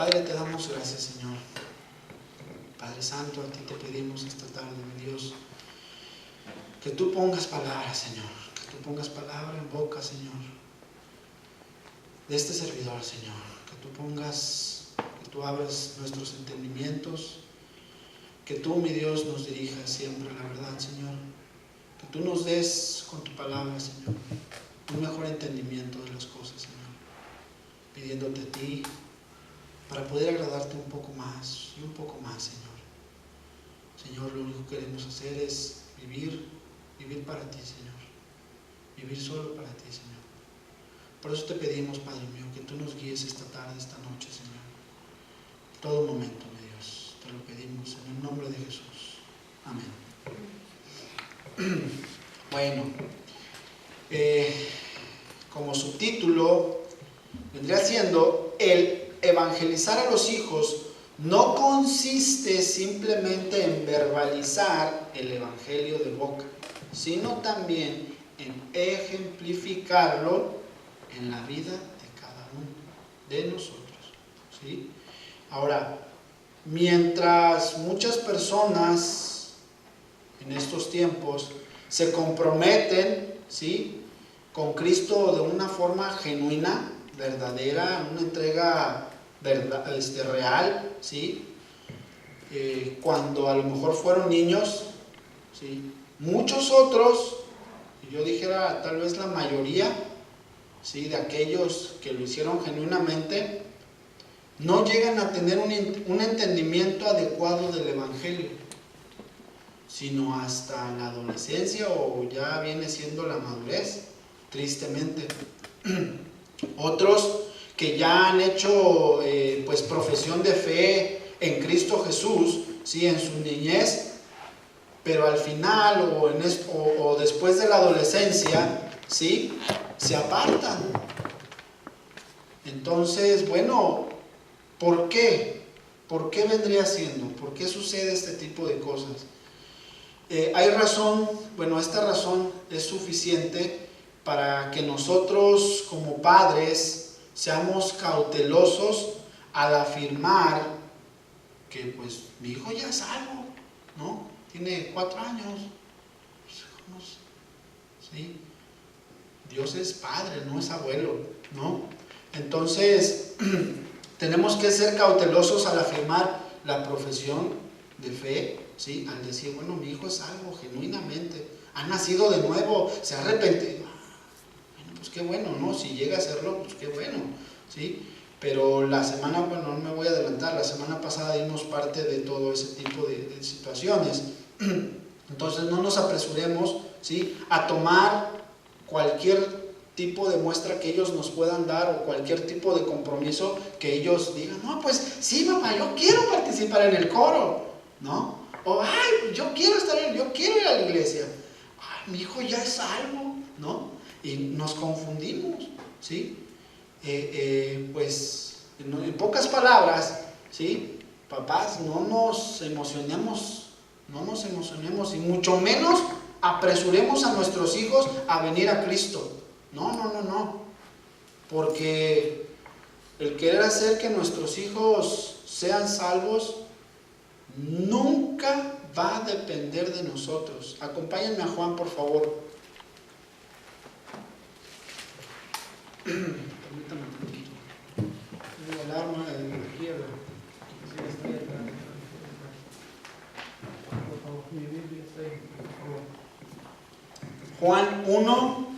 Padre, te damos gracias, Señor. Padre Santo, a ti te pedimos esta tarde, mi Dios, que tú pongas palabras, Señor, que tú pongas palabra en boca, Señor, de este servidor, Señor, que tú abras nuestros entendimientos, que tú, mi Dios, nos dirijas siempre a la verdad, Señor, que tú nos des con tu palabra, Señor, un mejor entendimiento de las cosas, Señor, pidiéndote a ti para poder agradarte un poco más y un poco más, Señor. Señor, lo único que queremos hacer es vivir para ti, Señor, vivir solo para ti, Señor. Por eso te pedimos, Padre mío, que tú nos guíes esta tarde, esta noche, Señor, en todo momento, mi Dios, te lo pedimos en el nombre de Jesús. Amén. Bueno, como subtítulo vendría siendo: el evangelizar a los hijos no consiste simplemente en verbalizar el evangelio de boca, sino también en ejemplificarlo en la vida de cada uno de nosotros, ¿sí? Ahora, mientras muchas personas en estos tiempos se comprometen, ¿sí?, con Cristo de una forma genuina, verdadera, una entrega real, ¿sí? Cuando a lo mejor fueron niños, ¿sí? Muchos otros, yo dijera tal vez la mayoría, ¿sí?, de aquellos que lo hicieron genuinamente, no llegan a tener un entendimiento adecuado del Evangelio, sino hasta la adolescencia o ya viene siendo la madurez, tristemente. Otros que ya han hecho pues profesión de fe en Cristo Jesús, ¿sí?, en su niñez, pero al final o después de la adolescencia, ¿sí?, se apartan. Entonces, bueno, ¿por qué? ¿Por qué vendría siendo? ¿Por qué sucede este tipo de cosas? Hay razón, bueno, esta razón es suficiente para que nosotros como padres seamos cautelosos al afirmar que pues mi hijo ya es salvo, ¿no? Tiene 4 años, ¿sí? Dios es padre, no es abuelo, ¿no? Entonces, tenemos que ser cautelosos al afirmar la profesión de fe, ¿sí? Al decir, bueno, mi hijo es salvo genuinamente, ha nacido de nuevo, se ha arrepentido. Bueno, pues qué bueno, ¿no? Si llega a hacerlo, pues qué bueno, ¿sí? Pero la semana, bueno, no me voy a adelantar, la semana pasada dimos parte de todo ese tipo de situaciones. Entonces no nos apresuremos, ¿sí?, a tomar cualquier tipo de muestra que ellos nos puedan dar o cualquier tipo de compromiso que ellos digan, no, pues sí, papá, yo quiero participar en el coro, ¿no? O, ay, yo quiero ir a la iglesia. Ay, mi hijo ya es salvo, ¿no? Y nos confundimos, ¿sí? Pues, en pocas palabras, ¿sí?, papás, no nos emocionemos y mucho menos apresuremos a nuestros hijos a venir a Cristo. No, porque el querer hacer que nuestros hijos sean salvos nunca va a depender de nosotros. Acompáñenme a Juan, por favor. Permítame un poquito. La alarma de la izquierda. Por favor, mi Biblia está ahí, por favor. Juan 1,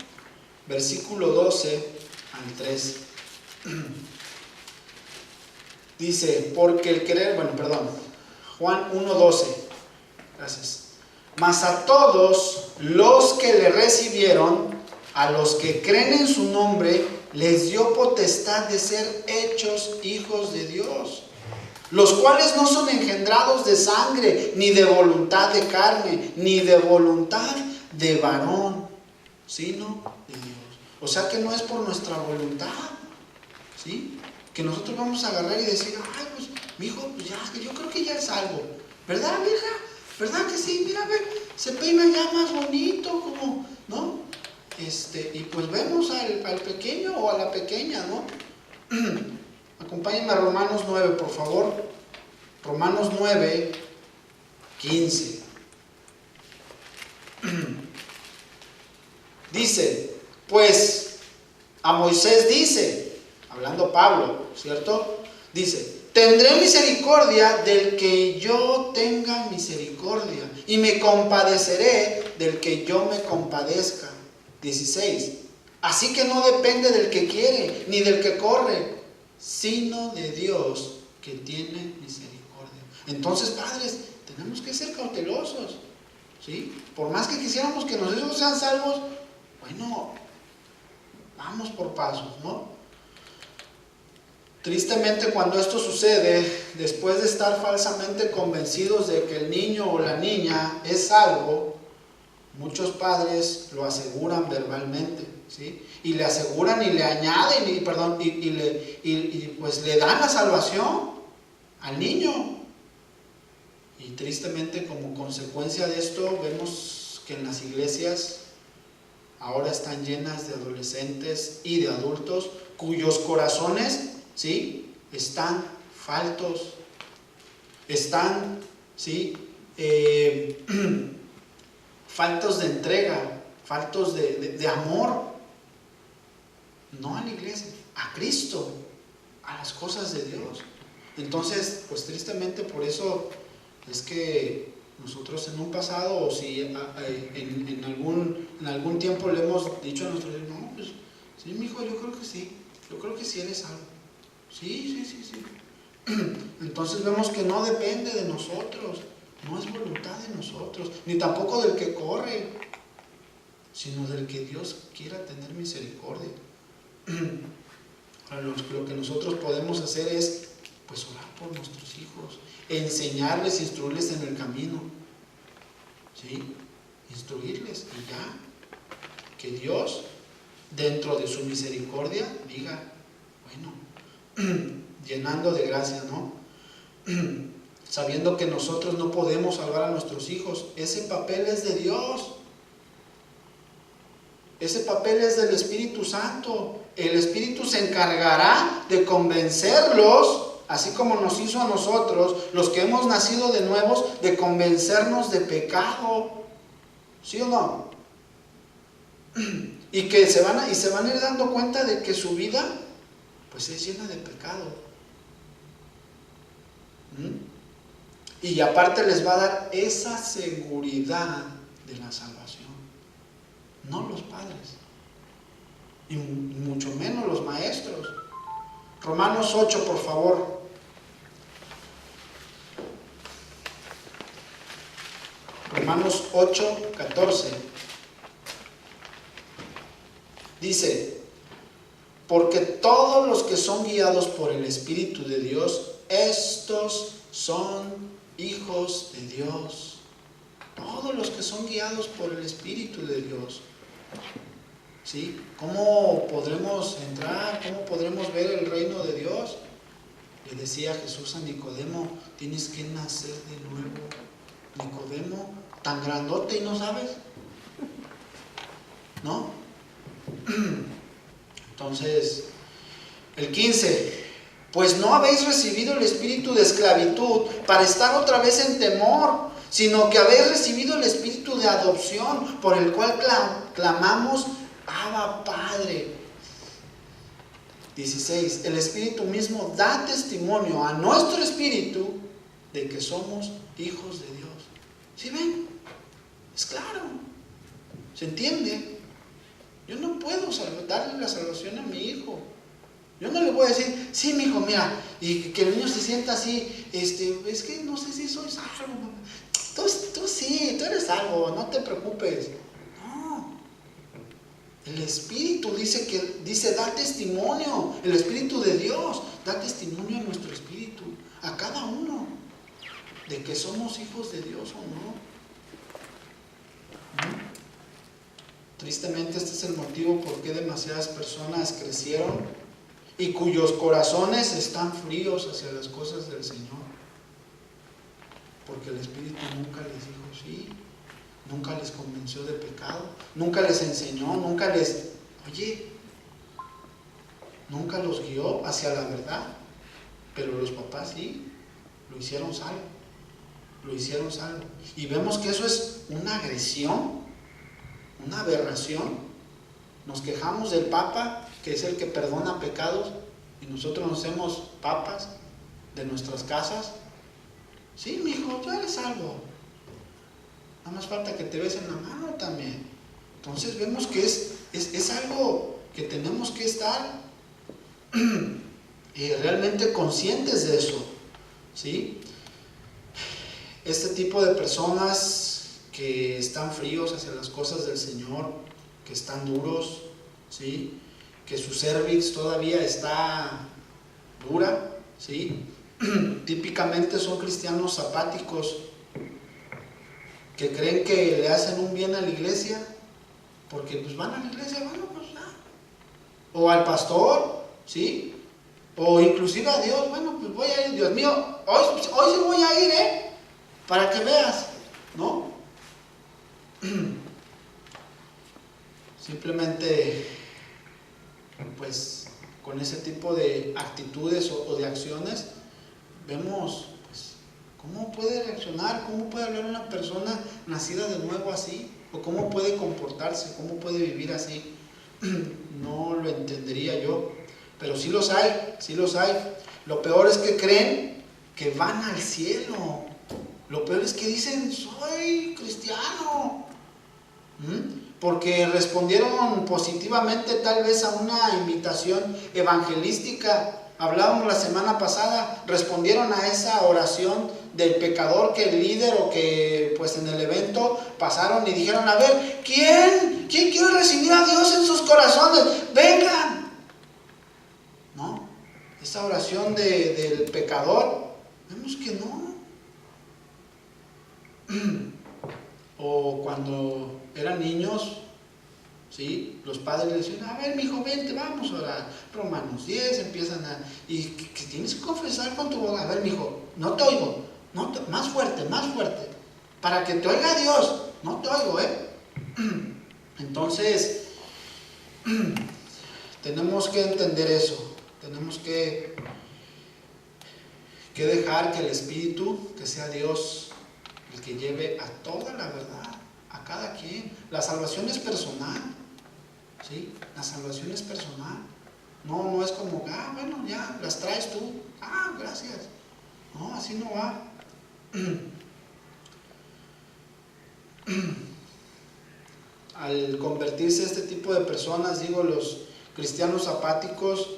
versículo 12 al 3. Dice, porque el querer, Juan 1:12. Gracias. Mas a todos los que le recibieron, a los que creen en su nombre, les dio potestad de ser hechos hijos de Dios, los cuales no son engendrados de sangre, ni de voluntad de carne, ni de voluntad de varón, sino de Dios. O sea que no es por nuestra voluntad, ¿sí?, que nosotros vamos a agarrar y decir, ay, pues mi hijo, pues ya, yo creo que ya es salvo, ¿verdad, vieja? ¿Verdad que sí? Mira, a ver, se peina ya más bonito, como, ¿no? Y pues vemos al pequeño o a la pequeña, ¿no? Acompáñenme a Romanos 9, por favor. Romanos 9, 15. Dice, pues a Moisés dice, hablando Pablo, ¿cierto? Dice, tendré misericordia del que yo tenga misericordia, y me compadeceré del que yo me compadezca. 16. Así que no depende del que quiere, ni del que corre, sino de Dios que tiene misericordia. Entonces, padres, tenemos que ser cautelosos, ¿sí? Por más que quisiéramos que nuestros hijos sean salvos, bueno, vamos por pasos, ¿no? Tristemente, cuando esto sucede, después de estar falsamente convencidos de que el niño o la niña es salvo, muchos padres lo aseguran verbalmente, ¿sí? Y le aseguran y le añaden, y pues le dan la salvación al niño. Y tristemente, como consecuencia de esto, vemos que en las iglesias ahora están llenas de adolescentes y de adultos cuyos corazones, ¿sí?, están faltos, están, ¿sí?, faltos de entrega, faltos de amor, no a la iglesia, a Cristo, a las cosas de Dios. Entonces, pues tristemente por eso es que nosotros en un pasado, o si en algún tiempo le hemos dicho a nuestros hijos, no, pues sí, mijo, yo creo que sí eres salvo. Sí. Entonces vemos que no depende de nosotros, no es voluntad de nosotros, ni tampoco del que corre, sino del que Dios quiera tener misericordia. Lo que nosotros podemos hacer es, pues, orar por nuestros hijos, enseñarles, instruirles en el camino, ¿sí? Instruirles, y ya, que Dios, dentro de su misericordia, diga, bueno, llenando de gracia, ¿no? Sabiendo que nosotros no podemos salvar a nuestros hijos, ese papel es de Dios, ese papel es del Espíritu Santo. El Espíritu se encargará de convencerlos, así como nos hizo a nosotros, los que hemos nacido de nuevos, de convencernos de pecado, ¿sí o no? Y que se van a ir dando cuenta de que su vida, pues, es llena de pecado. Y aparte les va a dar esa seguridad de la salvación, no los padres, y mucho menos los maestros. Romanos 8, por favor. Romanos 8, 14. Dice, porque todos los que son guiados por el Espíritu de Dios, estos son hijos de Dios. Todos los que son guiados por el Espíritu de Dios, ¿sí? ¿Cómo podremos entrar? ¿Cómo podremos ver el reino de Dios? Le decía Jesús a Nicodemo, tienes que nacer de nuevo. Nicodemo, tan grandote y no sabes, ¿no? Entonces, el 15, pues no habéis recibido el espíritu de esclavitud para estar otra vez en temor, sino que habéis recibido el espíritu de adopción, por el cual clamamos, Abba, Padre. 16, el Espíritu mismo da testimonio a nuestro espíritu de que somos hijos de Dios. ¿Sí ven? Es claro. ¿Se entiende? Yo no puedo darle la salvación a mi hijo. Yo no le voy a decir, sí, mi hijo, mira, y que el niño se sienta así, es que no sé si soy salvo. Tú sí, tú eres salvo, no te preocupes. No. El Espíritu dice, da testimonio, el Espíritu de Dios da testimonio a nuestro espíritu, a cada uno, de que somos hijos de Dios o no. Tristemente este es el motivo por qué demasiadas personas crecieron y cuyos corazones están fríos hacia las cosas del Señor, porque el Espíritu nunca les dijo sí, nunca les convenció de pecado, nunca les enseñó, nunca los guió hacia la verdad. pero los papás sí, lo hicieron salvo. Y vemos que eso es una agresión, una aberración. Nos quejamos del Papa, que es el que perdona pecados, y nosotros nos hacemos papas de nuestras casas. Sí, mijo, ya eres salvo. Nada más falta que te besen la mano también. Entonces vemos que es algo que tenemos que estar realmente conscientes de eso, ¿sí? Este tipo de personas que están fríos hacia las cosas del Señor, que están duros, ¿sí? Que su cervix todavía está dura, ¿sí? Típicamente son cristianos apáticos que creen que le hacen un bien a la iglesia porque pues van a la iglesia, bueno, pues ya. O al pastor, ¿sí? O inclusive a Dios, bueno, pues voy a ir, Dios mío, hoy sí voy a ir, para que veas, ¿no? Simplemente, pues, con ese tipo de actitudes o de acciones, vemos, pues, cómo puede reaccionar, cómo puede hablar una persona nacida de nuevo así, o cómo puede comportarse, cómo puede vivir así. No lo entendería yo, pero sí los hay, sí los hay. Lo peor es que creen que van al cielo. Lo peor es que dicen, soy cristiano, porque respondieron positivamente tal vez a una invitación evangelística. Hablábamos la semana pasada, respondieron a esa oración del pecador que el líder o que pues en el evento pasaron y dijeron, a ver, ¿quién quiere recibir a Dios en sus corazones? Vengan, ¿no? Esa oración del pecador, vemos que no. O cuando eran niños, ¿sí? Los padres le decían, a ver, mijo, vente, vamos a orar. Romanos 10, empiezan a... Y que tienes que confesar con tu boca. A ver, mijo, no te oigo. Más fuerte, para que te oiga Dios. No te oigo, Entonces, tenemos que entender eso. Tenemos que dejar que el Espíritu, que sea Dios, el que lleve a toda la verdad, a cada quien. La salvación es personal, ¿sí? La salvación es personal. No es como, bueno, ya, las traes tú. Gracias. No, así no va. Al convertirse este tipo de personas, digo, los cristianos apáticos,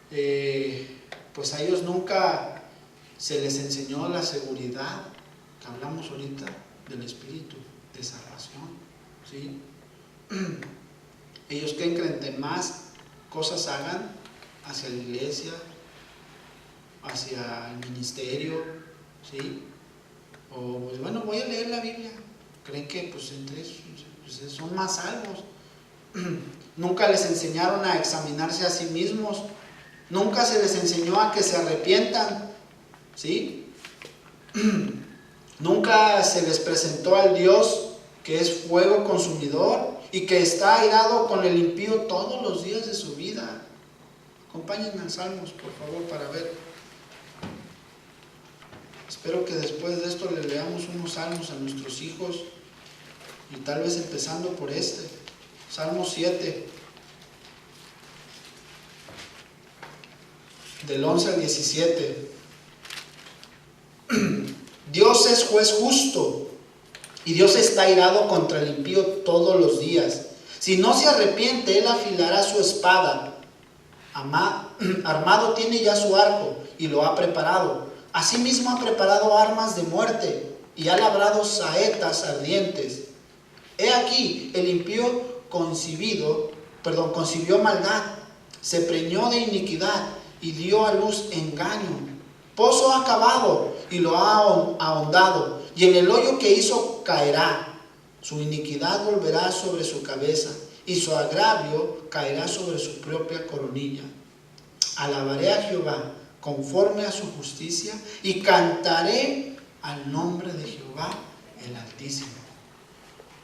pues a ellos nunca se les enseñó la seguridad que hablamos ahorita del Espíritu de salvación, ¿sí? Ellos creen que entre más cosas hagan hacia la iglesia, hacia el ministerio, ¿sí? O pues, bueno, voy a leer la Biblia. Creen que pues entre eso, pues, son más salvos. Nunca les enseñaron a examinarse a sí mismos. Nunca se les enseñó a que se arrepientan, ¿sí? Nunca se les presentó al Dios que es fuego consumidor y que está airado con el impío todos los días de su vida. Acompáñenme al Salmos, por favor, para ver. Espero que después de esto le leamos unos salmos a nuestros hijos y tal vez empezando por este, Salmo 7, del 11 al 17. Dios es juez justo y Dios está airado contra el impío todos los días. Si no se arrepiente, él afilará su espada. Armado tiene ya su arco y lo ha preparado. Asimismo ha preparado armas de muerte y ha labrado saetas ardientes. He aquí, el impío concibió maldad, se preñó de iniquidad y dio a luz engaño. Pozo ha cavado y lo ha ahondado, y en el hoyo que hizo caerá. Su iniquidad volverá sobre su cabeza, y su agravio caerá sobre su propia coronilla. Alabaré a Jehová conforme a su justicia, y cantaré al nombre de Jehová el Altísimo.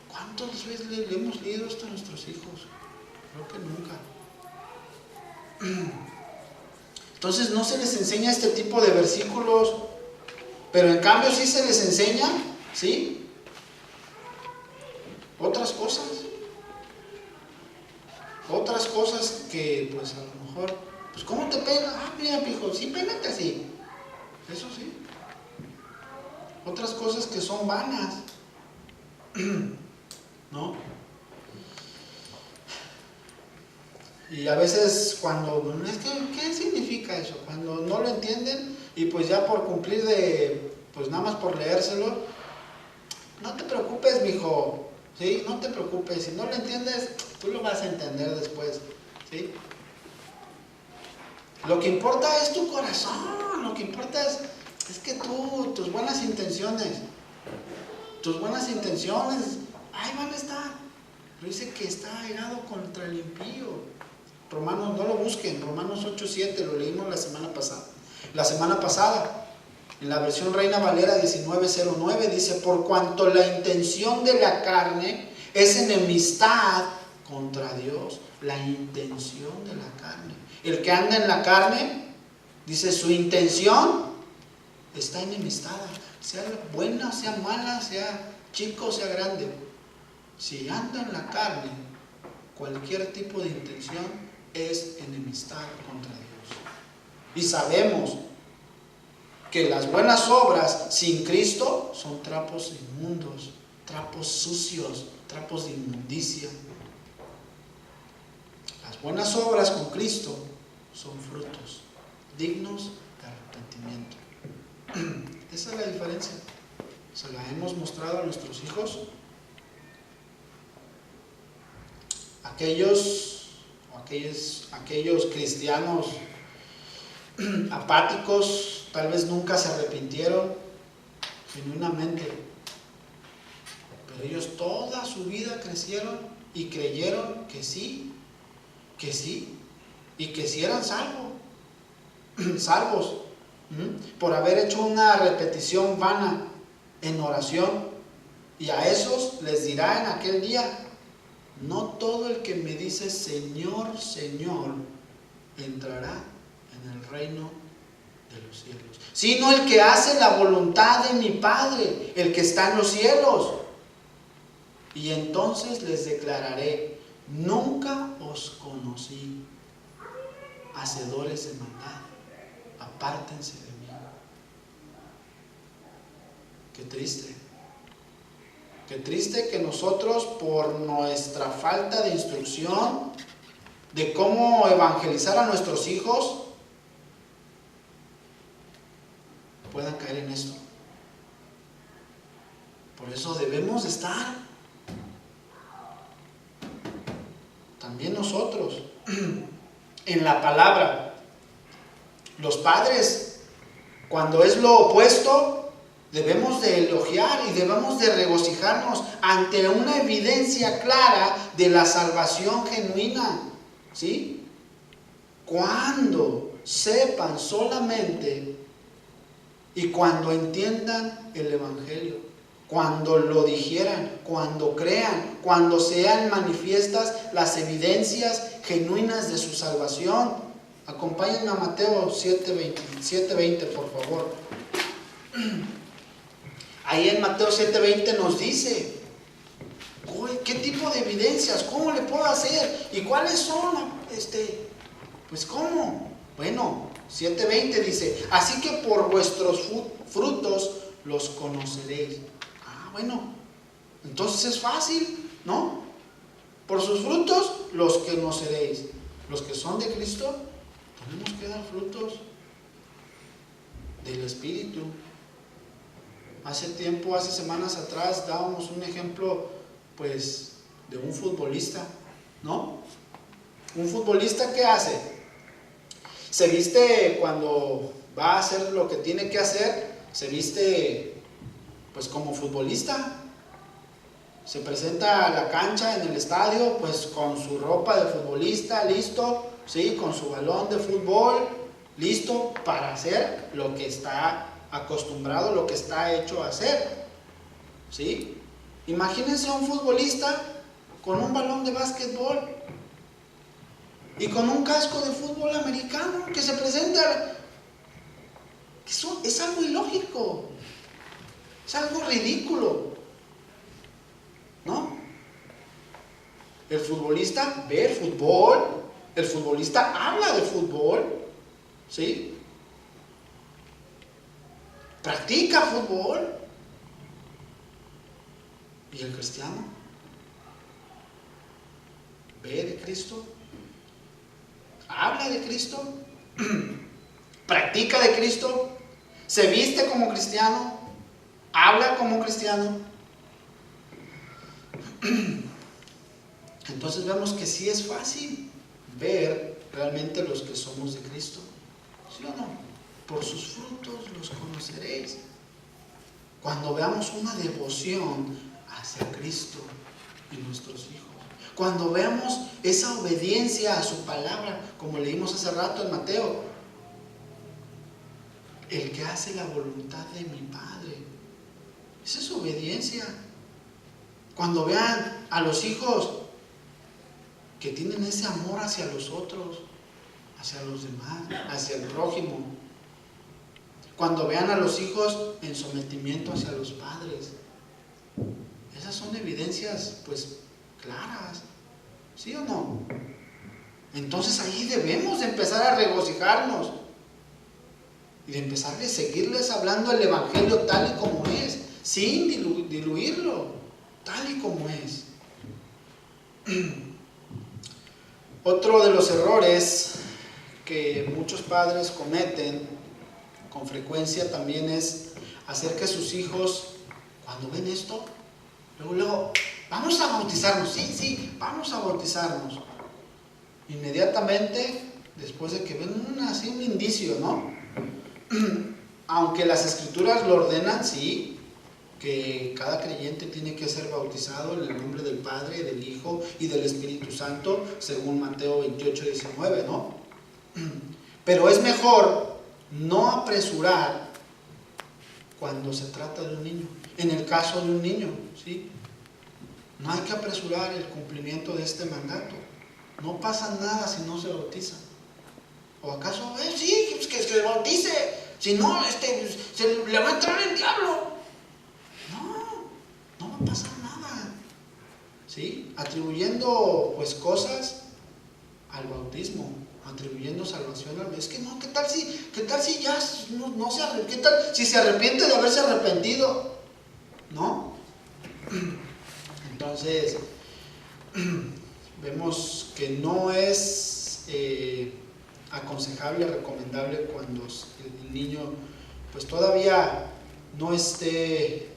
¿Cuántas veces le hemos leído esto a nuestros hijos? Creo que nunca. Entonces no se les enseña este tipo de versículos, pero en cambio sí se les enseña, ¿sí?, otras cosas que pues a lo mejor, pues ¿cómo te pega? Ah, mira, hijo, sí, pégate así. Eso sí. Otras cosas que son vanas, ¿no? Y a veces cuando, es que, ¿qué significa eso? Cuando no lo entienden y pues ya por cumplir pues nada más por leérselo, no te preocupes, mijo, ¿sí? No te preocupes, si no lo entiendes, tú lo vas a entender después, ¿sí? Lo que importa es tu corazón, lo que importa es que tus buenas intenciones, ahí van a estar. Pero dice que está airado contra el impío. Romanos, no lo busquen, Romanos 8:7, lo leímos la semana pasada. En la versión Reina Valera 19:09 dice: por cuanto la intención de la carne es enemistad contra Dios. La intención de la carne. El que anda en la carne, dice, su intención está enemistada. Sea buena, sea mala, sea chico, sea grande. Si anda en la carne, cualquier tipo de intención es enemistad contra Dios. Y sabemos que las buenas obras sin Cristo son trapos inmundos, trapos sucios, trapos de inmundicia. Las buenas obras con Cristo son frutos dignos de arrepentimiento. Esa es la diferencia. Se la hemos mostrado a nuestros hijos. Aquellos cristianos apáticos tal vez nunca se arrepintieron genuinamente, pero ellos toda su vida crecieron y creyeron que sí, y que sí eran salvos, por haber hecho una repetición vana en oración. Y a esos les dirá en aquel día: no todo el que me dice Señor, Señor, entrará en el reino de los cielos, sino el que hace la voluntad de mi Padre, el que está en los cielos. Y entonces les declararé: nunca os conocí, hacedores de maldad, apártense de mí. Qué triste. Qué triste que nosotros, por nuestra falta de instrucción de cómo evangelizar a nuestros hijos, puedan caer en esto. Por eso debemos estar también nosotros en la palabra. Los padres, cuando es lo opuesto, debemos de elogiar y debemos de regocijarnos ante una evidencia clara de la salvación genuina, ¿sí? Cuando sepan solamente y cuando entiendan el Evangelio, cuando lo digieran, cuando crean, cuando sean manifiestas las evidencias genuinas de su salvación. Acompáñenme a Mateo 7:20, por favor. Ahí en Mateo 7:20 nos dice: ¿qué tipo de evidencias? ¿Cómo le puedo hacer? ¿Y cuáles son? Pues ¿cómo? Bueno, 7:20 dice: así que por vuestros frutos los conoceréis. Bueno, entonces es fácil, ¿no? Por sus frutos los conoceréis. Los que son de Cristo tenemos que dar frutos del Espíritu. Hace semanas atrás dábamos un ejemplo, pues, de un futbolista, ¿no? Un futbolista, ¿qué hace? Se viste cuando va a hacer lo que tiene que hacer, se viste, pues, como futbolista. Se presenta a la cancha en el estadio, pues, con su ropa de futbolista, listo, ¿sí? Con su balón de fútbol, listo para hacer lo que está acostumbrado, lo que está hecho a hacer, ¿sí? Imagínense a un futbolista con un balón de básquetbol. y con un casco de fútbol americano que se presenta. Eso es algo ilógico, es algo ridículo, ¿no? El futbolista ve el fútbol, el futbolista habla de fútbol, ¿sí? Practica fútbol. ¿Y el cristiano? ¿Ve de Cristo? ¿Habla de Cristo? ¿Practica de Cristo? ¿Se viste como cristiano? ¿Habla como cristiano? Entonces vemos que sí es fácil ver realmente los que somos de Cristo. ¿Sí o no? Por sus frutos los conoceréis. Cuando veamos una devoción hacia Cristo y nuestros hijos, cuando veamos esa obediencia a su palabra, como leímos hace rato en Mateo, el que hace la voluntad de mi Padre, esa es obediencia. Cuando vean a los hijos que tienen ese amor hacia los otros, hacia los demás, hacia el prójimo. Cuando vean a los hijos en sometimiento hacia los padres. Esas son evidencias, pues, claras. ¿Sí o no? Entonces ahí debemos de empezar a regocijarnos y de empezar a seguirles hablando el Evangelio tal y como es, sin diluirlo, tal y como es. Otro de los errores que muchos padres cometen con frecuencia también es hacer que sus hijos, cuando ven esto, luego, vamos a bautizarnos, sí, vamos a bautizarnos. Inmediatamente, después de que ven así un indicio, ¿no? Aunque las escrituras lo ordenan, sí, que cada creyente tiene que ser bautizado en el nombre del Padre, del Hijo y del Espíritu Santo, según Mateo 28, 19, ¿no? Pero es mejor no apresurar cuando se trata de un niño. En el caso de un niño, ¿sí? No hay que apresurar el cumplimiento de este mandato. No pasa nada si no se bautiza. ¿O acaso? Sí, pues que se bautice. Si no, se le va a entrar el diablo. No va a pasar nada. ¿Sí? Atribuyendo pues cosas al bautismo, atribuyendo salvación al... Es que no, ¿qué tal si ya no se arrepiente? ¿Qué tal si se arrepiente de haberse arrepentido? ¿No? Entonces, vemos que no es aconsejable, recomendable cuando el niño pues todavía no esté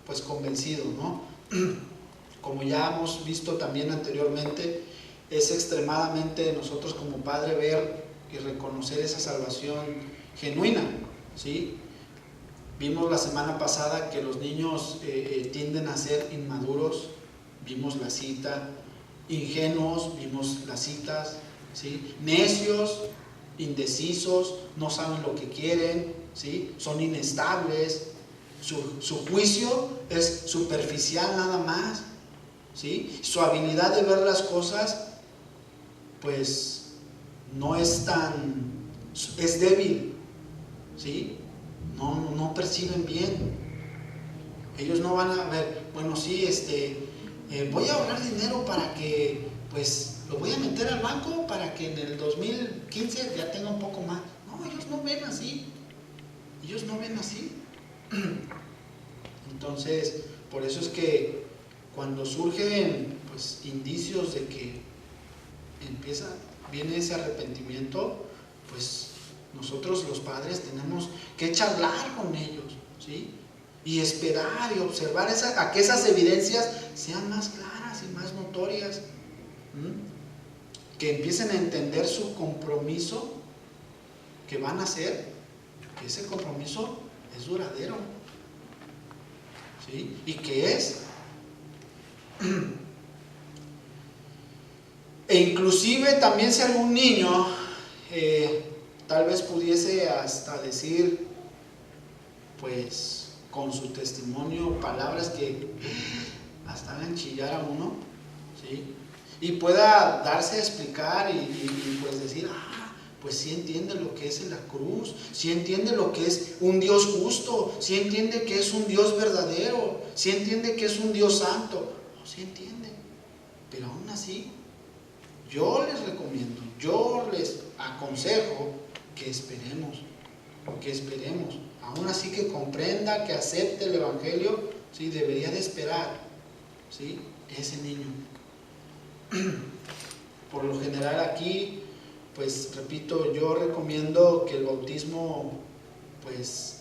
pues convencido, ¿no? Como ya hemos visto también anteriormente, es extremadamente nosotros como padre ver y reconocer esa salvación genuina, ¿sí? Vimos la semana pasada que los niños tienden a ser inmaduros, vimos la cita, ingenuos, vimos las citas, ¿sí? Necios, indecisos, no saben lo que quieren, ¿sí? Son inestables, su juicio es superficial nada más, ¿sí? Su habilidad de ver las cosas pues no es es débil, ¿sí? No perciben bien. Ellos no van a ver, bueno, sí, voy a ahorrar dinero para que, pues, lo voy a meter al banco para que en el 2015 ya tenga un poco más. No, ellos no ven así. Ellos no ven así. Entonces, por eso es que cuando surgen, pues, indicios de que viene ese arrepentimiento, pues nosotros los padres tenemos que charlar con ellos, ¿sí? Y esperar y observar a que esas evidencias sean más claras y más notorias, que empiecen a entender su compromiso que van a hacer, que ese compromiso es duradero, ¿sí? Y que es e inclusive también si algún niño tal vez pudiese hasta decir, pues con su testimonio, palabras que hasta hagan chillar a uno, ¿sí? y pueda darse a explicar y pues decir, pues sí entiende lo que es la cruz, sí entiende lo que es un Dios justo, sí entiende que es un Dios verdadero, sí entiende que es un Dios santo, sí entiende, pero aún así yo les recomiendo, yo les aconsejo que esperemos, aún así que comprenda, que acepte el Evangelio, ¿sí? Debería de esperar, ¿sí? Ese niño. Por lo general aquí, pues repito, yo recomiendo que el bautismo pues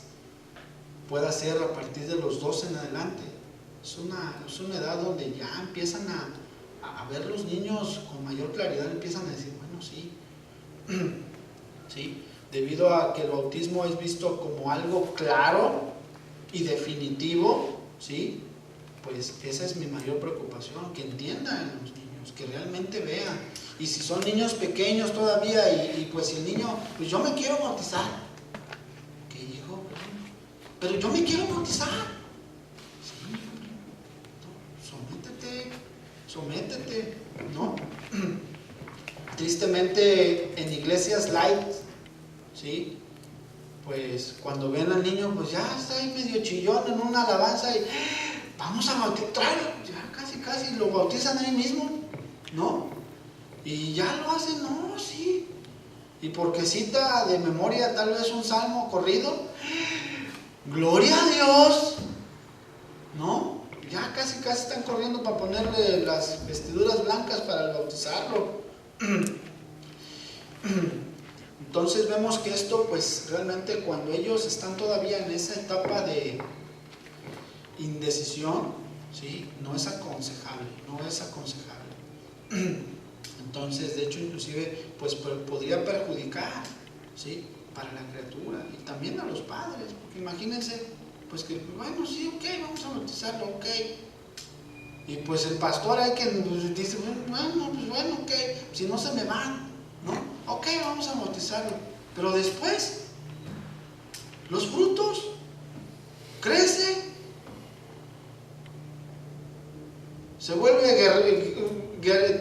pueda ser a partir de los 12 en adelante. Es una edad donde ya empiezan a ver los niños con mayor claridad, empiezan a decir, bueno, sí, sí, debido a que el bautismo es visto como algo claro y definitivo, ¿sí? Pues esa es mi mayor preocupación, que entiendan los niños, que realmente vean. Y si son niños pequeños todavía y pues el niño, pues yo me quiero bautizar. ¿Qué hijo? Pero yo me quiero bautizar. Sí, sométete, ¿no? Tristemente en iglesias light, ¿sí? Pues cuando ven al niño, pues ya está ahí medio chillón en una alabanza y vamos a bautizarlo, ya casi lo bautizan ahí mismo, ¿no? Y ya lo hacen, no, sí. Y porque cita de memoria tal vez un salmo corrido, gloria a Dios, ¿no? Ya casi están corriendo para ponerle las vestiduras blancas para bautizarlo. Entonces vemos que esto, pues realmente cuando ellos están todavía en esa etapa de indecisión, ¿sí? No es aconsejable. Entonces, de hecho, inclusive, pues podría perjudicar, ¿sí? Para la criatura y también a los padres, porque imagínense, pues que, bueno, sí, ok, vamos a bautizarlo, ok. Y pues el pastor hay que dice, bueno, ok, si no se me van, ¿no? Ok, vamos a bautizarlo. Pero después, los frutos, crece, se vuelve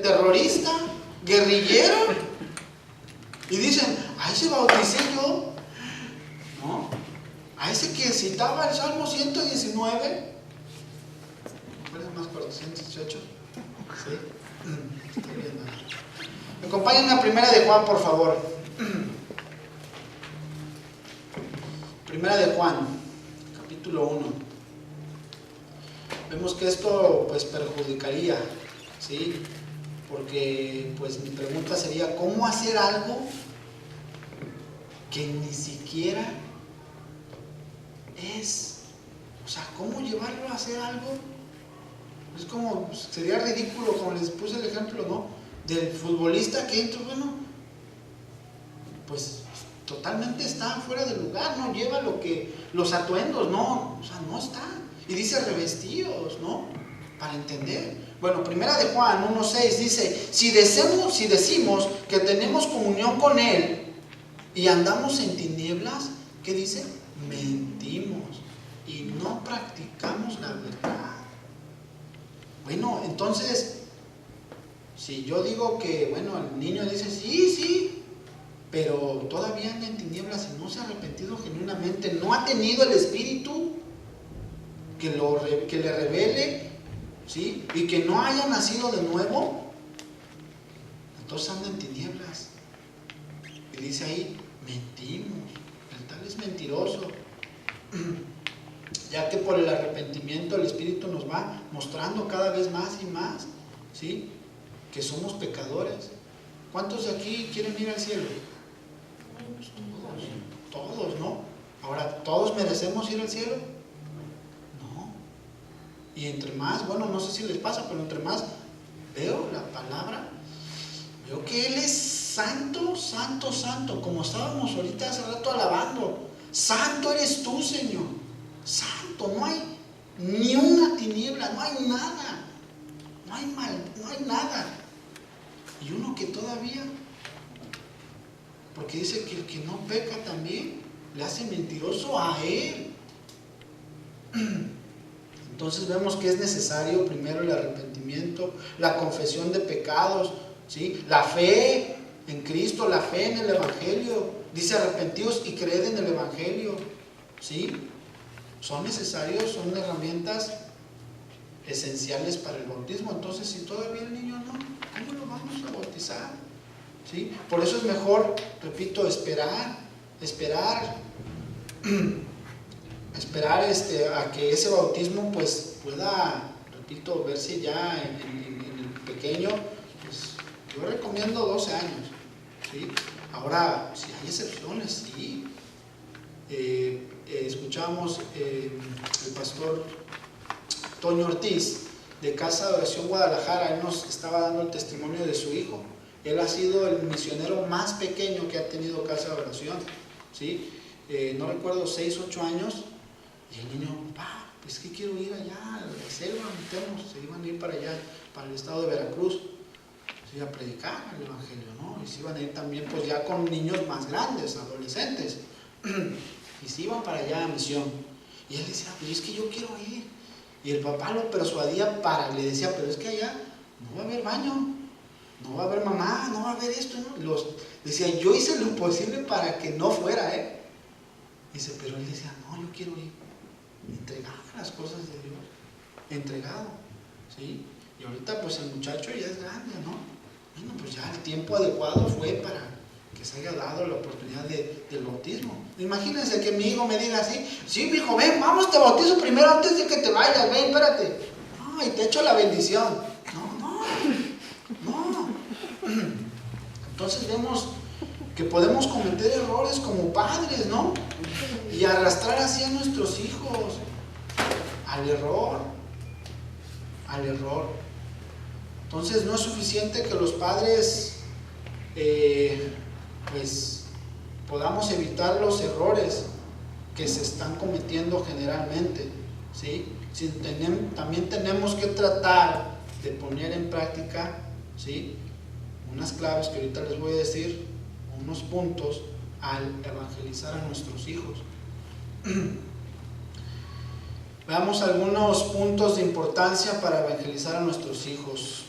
terrorista, guerrillero, y dicen, a ese bauticé yo, ¿no? A ese que citaba el Salmo 119, ¿cuál es más corto? 118, ¿sí? Estoy viendo. Me acompañen a Primera de Juan, por favor. Primera de Juan, capítulo 1. Vemos que esto pues perjudicaría, ¿sí? Porque pues mi pregunta sería, ¿cómo hacer algo que ni siquiera es? O sea, ¿cómo llevarlo a hacer algo? Es como, sería ridículo, como les puse el ejemplo, ¿no? Del futbolista que entra, bueno, pues totalmente está fuera de lugar, no lleva los atuendos, no, o sea, no está. Y dice revestidos, ¿no? Para entender. Bueno, Primera de Juan 1:6 dice, si decimos que tenemos comunión con Él y andamos en tinieblas, ¿qué dice? Mentimos y no practicamos la verdad. Bueno, entonces, si yo digo que, bueno, el niño dice, sí, pero todavía anda en tinieblas y no se ha arrepentido genuinamente, no ha tenido el Espíritu que le revele, ¿sí? Y que no haya nacido de nuevo, entonces anda en tinieblas. Y dice ahí, mentimos, el tal es mentiroso. Ya que por el arrepentimiento el Espíritu nos va mostrando cada vez más y más, ¿sí? Que somos pecadores. ¿Cuántos de aquí quieren ir al cielo? Todos, ¿no? Ahora, ¿todos merecemos ir al cielo? No. Y entre más, bueno, no sé si les pasa, pero entre más veo la palabra, veo que Él es santo, santo, santo, como estábamos ahorita hace rato alabando. Santo eres tú, Señor. Santo, no hay ni una tiniebla, no hay nada, no hay mal, no hay nada. Y uno que todavía, porque dice que el que no peca también le hace mentiroso a él. Entonces vemos que es necesario primero el arrepentimiento, la confesión de pecados, ¿sí? La fe en Cristo, la fe en el Evangelio. Dice arrepentidos y creed en el Evangelio, ¿sí? Son necesarios, son herramientas esenciales para el bautismo. Entonces, si todavía el niño no, ¿cómo lo vamos a bautizar? ¿Sí? Por eso es mejor, repito, esperar a que ese bautismo pues pueda, repito, verse ya en el pequeño. Pues yo recomiendo 12 años, ¿sí? Ahora, si hay excepciones, sí. Escuchamos el pastor Toño Ortiz de Casa de Oración Guadalajara. Él nos estaba dando el testimonio de su hijo. Él ha sido el misionero más pequeño que ha tenido Casa de Oración, ¿sí? No recuerdo, 6, 8 años. Y el niño, papá, pues que quiero ir allá a la selva, se iban a ir para allá, para el estado de Veracruz, se iba a predicar el Evangelio, ¿no? Y se iban a ir también pues ya con niños más grandes, adolescentes, y se iban para allá a misión. Y él decía, pues es que yo quiero ir. Y el papá lo persuadía le decía, pero es que allá no va a haber baño, no va a haber mamá, no va a haber esto, ¿no? Decía, yo hice lo imposible para que no fuera, Dice, pero él decía, no, yo quiero ir. Entregado a las cosas de Dios, entregado, ¿sí? Y ahorita pues el muchacho ya es grande, ¿no? Bueno, pues ya el tiempo adecuado fue para que se haya dado la oportunidad del bautismo. Imagínense que mi hijo me diga así, sí, mi hijo, ven, vamos, te bautizo primero antes de que te vayas, ven, espérate. No, y te echo la bendición. No. Entonces vemos que podemos cometer errores como padres, ¿no? Y arrastrar así a nuestros hijos al error. Entonces no es suficiente que los padres pues podamos evitar los errores que se están cometiendo generalmente, ¿sí? También tenemos que tratar de poner en práctica, ¿sí?, unas claves que ahorita les voy a decir, unos puntos al evangelizar a nuestros hijos. Veamos algunos puntos de importancia para evangelizar a nuestros hijos.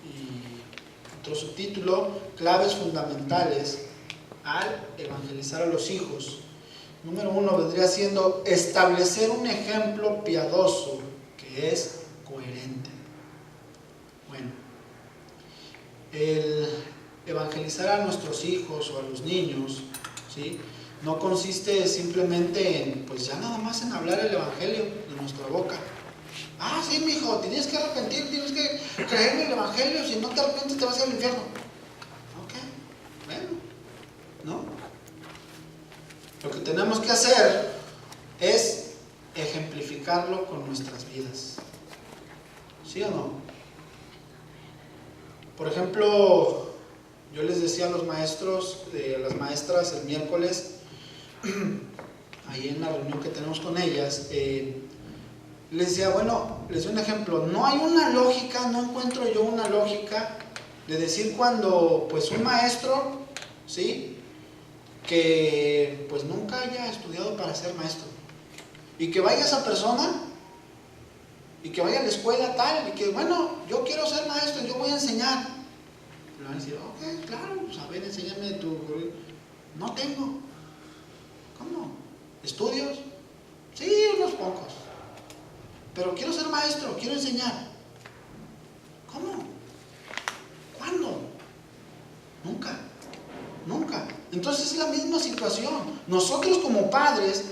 Y otro subtítulo, claves fundamentales al evangelizar a los hijos. Número 1 vendría siendo establecer un ejemplo piadoso que es coherente. Bueno, el evangelizar a nuestros hijos o a los niños, ¿sí?, no consiste simplemente en, pues ya nada más en hablar el evangelio de nuestra boca. Ah, sí, mijo, tienes que arrepentir, tienes que creer en el evangelio, si no te arrepientes te vas al infierno. Ok, bueno, ¿no? Lo que tenemos que hacer es ejemplificarlo con nuestras vidas. ¿Sí o no? Por ejemplo, yo les decía a los maestros, a las maestras el miércoles, ahí en la reunión que tenemos con ellas, les decía, bueno, les doy un ejemplo, no hay una lógica, no encuentro yo una lógica de decir cuando pues un maestro, ¿sí?, que pues nunca haya estudiado para ser maestro, y que vaya esa persona, y que vaya a la escuela tal, y que bueno, yo quiero ser maestro, yo voy a enseñar. Le van a decir, ok, claro, pues a ver, enséñame tu... No tengo. ¿Cómo? ¿Estudios? Sí, unos pocos. Pero quiero ser maestro, quiero enseñar. ¿Cómo? ¿Cuándo? Nunca. Entonces es la misma situación. Nosotros como padres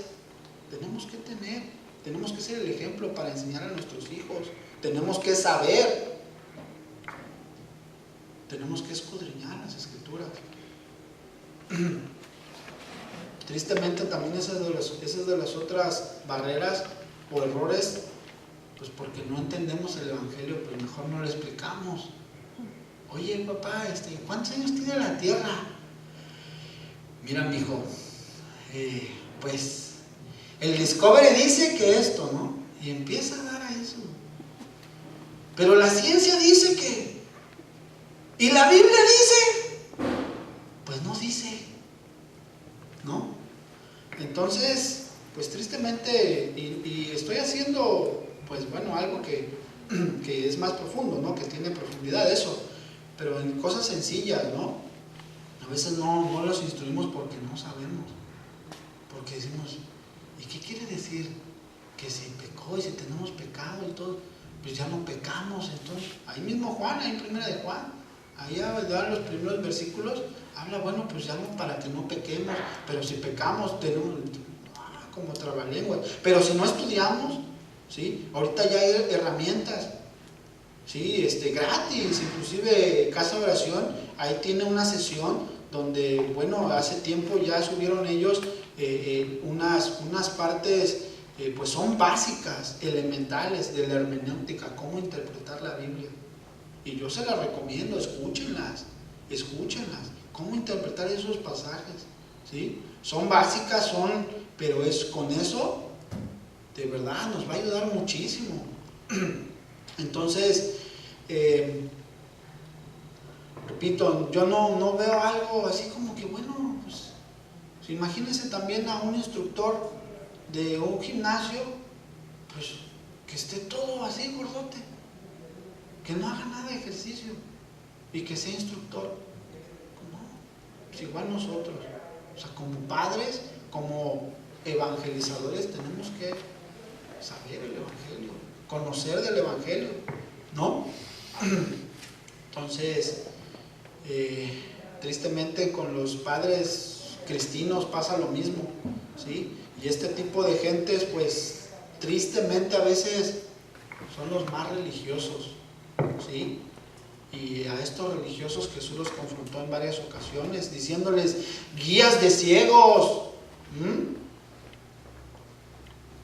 tenemos que ser el ejemplo para enseñar a nuestros hijos. Tenemos que saber. Tenemos que escudriñar las escrituras. Tristemente también esa es de las otras barreras o errores, pues porque no entendemos el evangelio, pero mejor no lo explicamos. Oye, papá, ¿cuántos años tiene la tierra? Mira, mijo, pues el Discovery dice que esto, ¿no? Y empieza a dar a eso. Pero la ciencia dice que... ¿Y la Biblia dice? Pues no dice, ¿no? Entonces, pues tristemente, y estoy haciendo, pues bueno, algo que es más profundo, ¿no? Que tiene profundidad eso, pero en cosas sencillas, ¿no? A veces no los instruimos porque no sabemos, porque decimos, ¿y qué quiere decir? Que si pecó y si tenemos pecado y todo, pues ya no pecamos. Entonces, ahí mismo Juan, ahí en primera de Juan, ahí en los primeros versículos, habla, bueno, pues ya no, para que no pequemos, pero si pecamos, tenemos, como trabalenguas, pero si no estudiamos, ¿sí? Ahorita ya hay herramientas, ¿sí? Gratis, inclusive Casa de Oración, ahí tiene una sesión donde, bueno, hace tiempo ya subieron ellos unas partes, pues son básicas, elementales de la hermenéutica, cómo interpretar la Biblia. Y yo se las recomiendo, escúchenlas, cómo interpretar esos pasajes, ¿sí? Son básicas, pero con eso, de verdad, nos va a ayudar muchísimo. Entonces, repito, yo no veo algo así como que, bueno, pues, imagínense también a un instructor de un gimnasio, pues, que esté todo así, gordote, que no haga nada de ejercicio y que sea instructor. No, pues igual nosotros, o sea, como padres, como evangelizadores, tenemos que saber el Evangelio, conocer del Evangelio, ¿no? Entonces, tristemente con los padres cristinos pasa lo mismo, ¿sí? Y este tipo de gentes, pues, tristemente a veces son los más religiosos, ¿sí? Y a estos religiosos Jesús los confrontó en varias ocasiones, diciéndoles, guías de ciegos.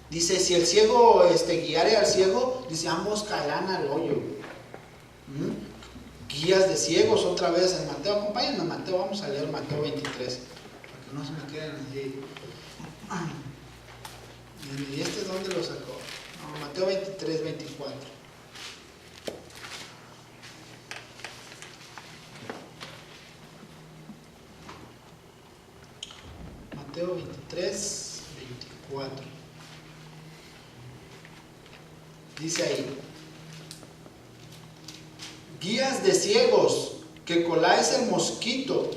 Dice, si el ciego guiare al ciego, dice, ambos caerán al hoyo. Guías de ciegos, otra vez en Mateo. Acompáñenme a Mateo, vamos a leer Mateo 23, para que no se me queden así. ¿Y dónde lo sacó? No, Mateo 23, 24. Mateo 23, 24. Dice ahí, guías de ciegos, que coláis el mosquito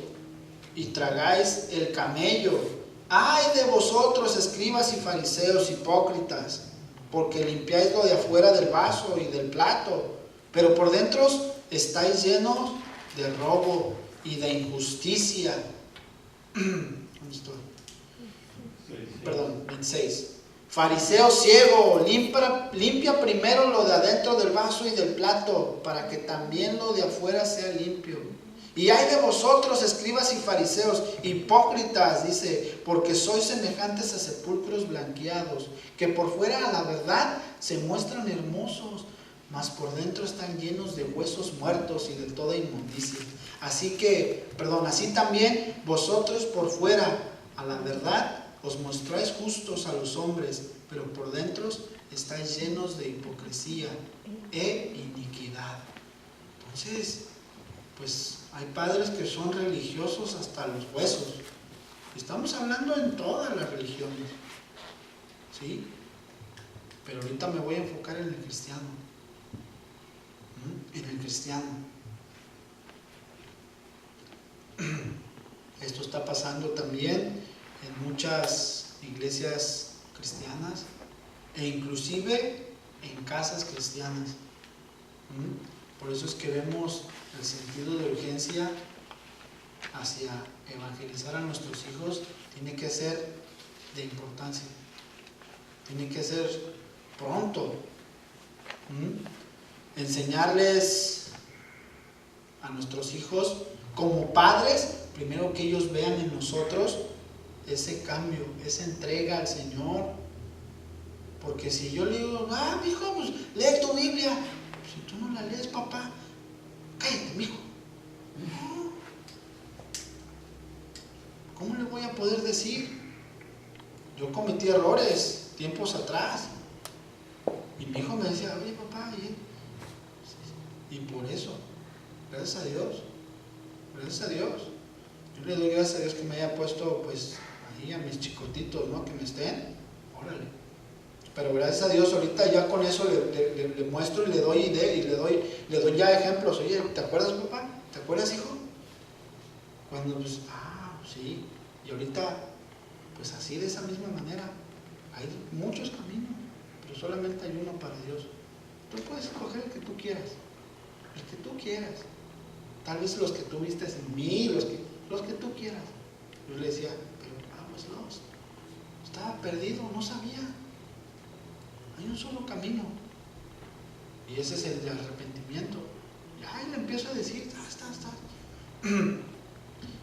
y tragáis el camello. ¡Ay de vosotros, escribas y fariseos hipócritas! Porque limpiáis lo de afuera del vaso y del plato, pero por dentro estáis llenos de robo y de injusticia. ¿Dónde estoy? Perdón, 26. Fariseo ciego, limpia primero lo de adentro del vaso y del plato, para que también lo de afuera sea limpio. Y ay de vosotros, escribas y fariseos, hipócritas, dice, porque sois semejantes a sepulcros blanqueados, que por fuera a la verdad se muestran hermosos, mas por dentro están llenos de huesos muertos y de toda inmundicia. Así también vosotros por fuera a la verdad os mostráis justos a los hombres, pero por dentro estáis llenos de hipocresía e iniquidad. Entonces, pues hay padres que son religiosos hasta los huesos. Estamos hablando en todas las religiones, ¿sí? Pero ahorita me voy a enfocar en el cristiano. En el cristiano. Esto está pasando también en muchas iglesias cristianas e inclusive en casas cristianas. Por eso es que vemos el sentido de urgencia hacia evangelizar a nuestros hijos. Tiene que ser de importancia, tiene que ser pronto. Enseñarles a nuestros hijos como padres, primero que ellos vean en nosotros ese cambio, esa entrega al Señor. Porque si yo le digo, mijo, pues lee tu Biblia, si tú no la lees, papá, cállate, mijo. No. ¿Cómo le voy a poder decir? Yo cometí errores tiempos atrás y mi hijo me decía, oye papá, y por eso, gracias a Dios, yo le doy gracias a Dios que me haya puesto pues ahí a mis chicotitos, ¿no? Que me estén, órale. Pero gracias a Dios ahorita ya con eso le muestro y le doy idea y le doy ya ejemplos. Oye, ¿te acuerdas, papá? ¿Te acuerdas, hijo? Cuando pues, sí. Y ahorita, pues así de esa misma manera. Hay muchos caminos, pero solamente hay uno para Dios. Tú puedes escoger el que tú quieras. El que tú quieras. Tal vez los que tú viste en mí, los que tú quieras. Yo le decía, pero I was lost. Estaba perdido, no sabía. Hay un solo camino. Y ese es el de arrepentimiento. Y le empiezo a decir, está.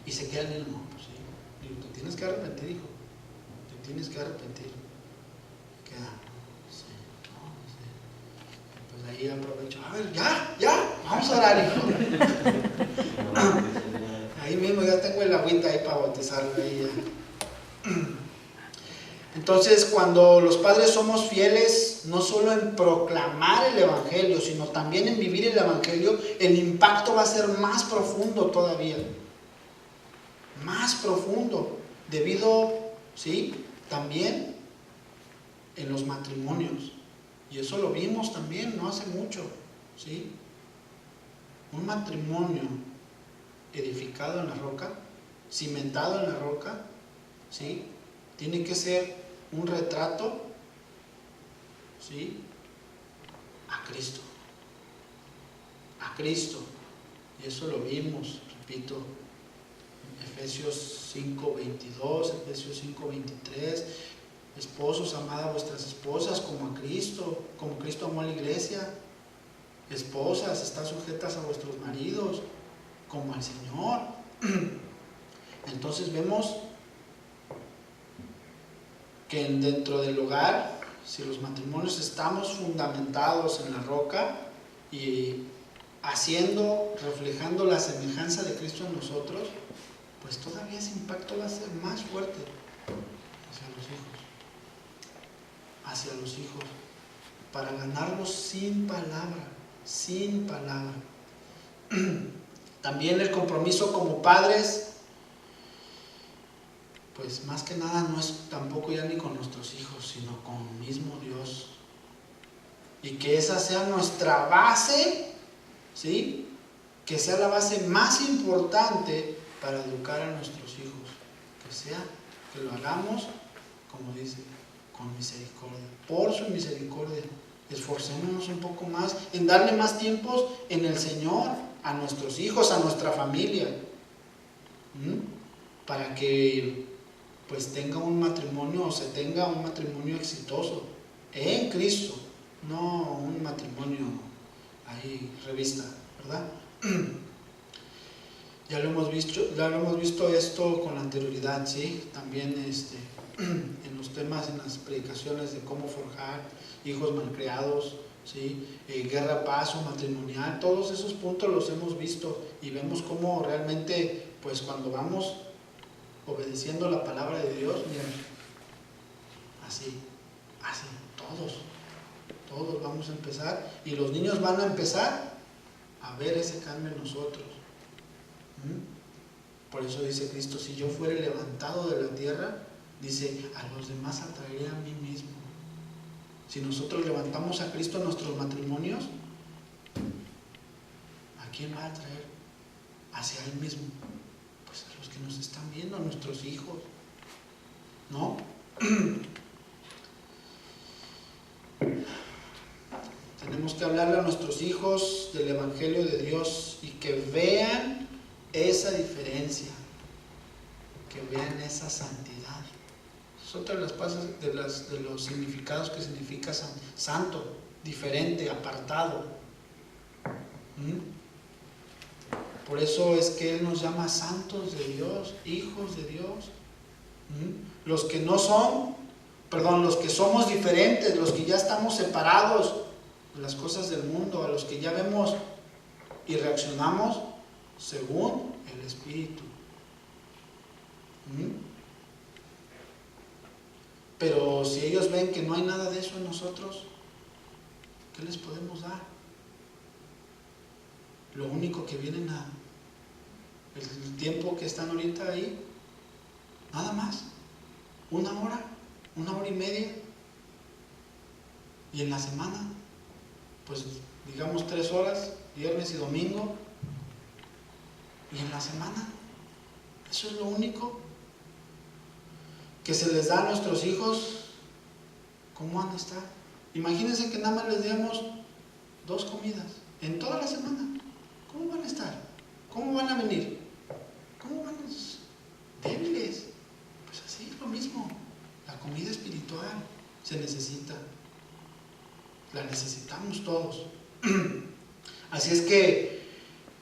Y se queda en el no, pues sí. Digo, te tienes que arrepentir, hijo. Te tienes que arrepentir. Queda, sí, no sé. Pues ahí aprovecho, a ver, ya, vamos a orar, hijo. Ahí mismo ya tengo el agüita ahí para bautizarlo ahí ya. Entonces, cuando los padres somos fieles, no solo en proclamar el Evangelio, sino también en vivir el Evangelio, el impacto va a ser más profundo todavía. Más profundo, debido, ¿sí?, también en los matrimonios. Y eso lo vimos también no hace mucho, ¿sí? Un matrimonio edificado en la roca, cimentado en la roca, ¿sí?, tiene que ser un retrato, ¿sí?, a Cristo. A Cristo. Y eso lo vimos, repito, Efesios 5:22, Efesios 5:23. Esposos, amad a vuestras esposas como a Cristo, como Cristo amó a la iglesia. Esposas, estad sujetas a vuestros maridos como al Señor. Entonces vemos que dentro del hogar, si los matrimonios estamos fundamentados en la roca y reflejando la semejanza de Cristo en nosotros, pues todavía ese impacto va a ser más fuerte hacia los hijos, para ganarlos sin palabra. También el compromiso como padres, pues más que nada no es tampoco ya ni con nuestros hijos, sino con el mismo Dios. Y que esa sea nuestra base, ¿sí?, que sea la base más importante para educar a nuestros hijos. Que lo hagamos, como dice, con misericordia, por su misericordia. Esforcémonos un poco más en darle más tiempos en el Señor a nuestros hijos, a nuestra familia, para que pues tenga un matrimonio, o se tenga un matrimonio exitoso en Cristo, no un matrimonio ahí revista, ¿verdad? Ya lo hemos visto esto con anterioridad, ¿sí? También en los temas, en las predicaciones de cómo forjar hijos malcriados, ¿sí? Guerra, paz o matrimonial, todos esos puntos los hemos visto y vemos cómo realmente, pues cuando vamos obedeciendo la palabra de Dios, miren, así, todos vamos a empezar, y los niños van a empezar a ver ese cambio en nosotros. Por eso dice Cristo, si yo fuere levantado de la tierra, dice, a los demás atraeré a mí mismo. Si nosotros levantamos a Cristo en nuestros matrimonios, ¿a quién va a atraer? Hacia Él mismo. Pues a los que nos están viendo, a nuestros hijos, ¿no? Tenemos que hablarle a nuestros hijos del Evangelio de Dios y que vean esa diferencia, que vean esa santidad. Es otra de las cosas, de los significados que significa santo, diferente, apartado. Por eso es que Él nos llama santos de Dios, hijos de Dios. Los que los que somos diferentes, los que ya estamos separados de las cosas del mundo, a los que ya vemos y reaccionamos según el Espíritu. Pero si ellos ven que no hay nada de eso en nosotros, ¿qué les podemos dar? Lo único que vienen el tiempo que están ahorita ahí, nada más, una hora y media, Y en la semana, pues digamos 3 horas, viernes y domingo. Y en la semana, eso es lo único que se les da a nuestros hijos. ¿Cómo van a estar? Imagínense que nada más les demos 2 comidas en toda la semana. ¿Cómo van a estar? ¿Cómo van a venir? ¿Cómo van a débiles? Pues así es lo mismo. La comida espiritual se necesita. La necesitamos todos. Así es que,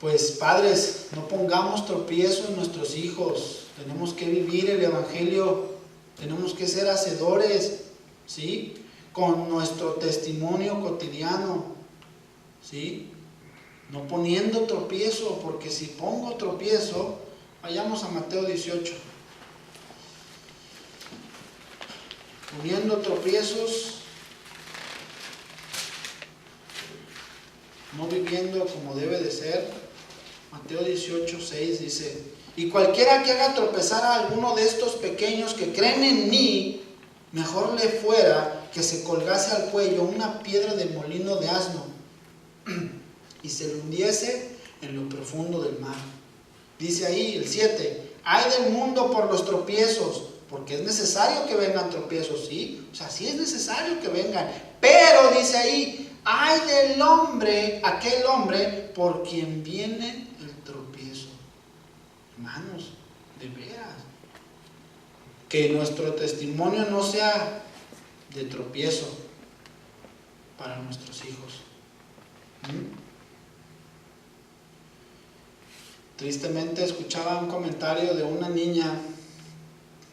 pues padres, no pongamos tropiezo en nuestros hijos. Tenemos que vivir el Evangelio. Tenemos que ser hacedores, ¿sí? Con nuestro testimonio cotidiano, ¿sí? No poniendo tropiezo, porque si pongo tropiezo, vayamos a Mateo 18. Poniendo tropiezos, no viviendo como debe de ser. Mateo 18:6 dice: y cualquiera que haga tropezar a alguno de estos pequeños que creen en mí, mejor le fuera que se colgase al cuello una piedra de molino de asno y se le hundiese en lo profundo del mar. Dice ahí el 7: ay del mundo por los tropiezos, porque es necesario que vengan tropiezos, ¿sí? O sea, sí es necesario que vengan, pero dice ahí: ay del hombre, aquel hombre por quien viene el tropiezo. Hermanos, de veras, que nuestro testimonio no sea de tropiezo para nuestros hijos. Tristemente escuchaba un comentario de una niña